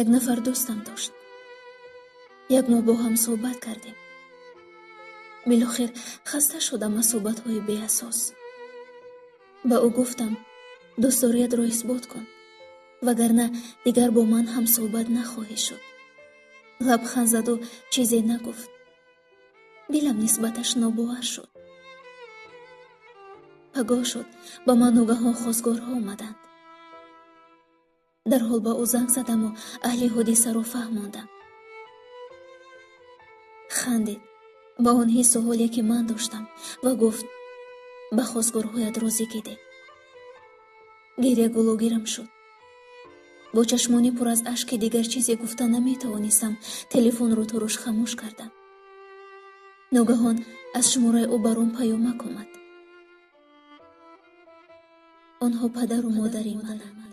як нафар дӯстам дошт. як моҳ бо ҳам суҳбат кардем. билохир хаста шудам аз суҳбатҳои беасос. ба ӯ гуфтам, дӯстдориятро исбот кун, вагарна дигар бо ман ҳам суҳбат нахоҳӣ шуд. лабханд заду чизе нагуфт. дилам нисбаташ нобовар шуд. пагоҳ шуд, ба ман ногаҳон хостгорҳо омаданд. дарҳол ба ӯ занг задаму аҳли ҳодисаро фаҳмондам. хандид ба он ҳиссу ҳоле ки ман доштам ва гуфт, ба хостгорҳоят розӣ гиде. гиря гулӯгирам шуд. бо чашмони пур аз ашки дигар чизе гуфта наметавонистам. телефонро туруш хамӯш кардам. ногаҳон аз шумораи ӯ баром паёмак омад. онҳо падару модари мананд.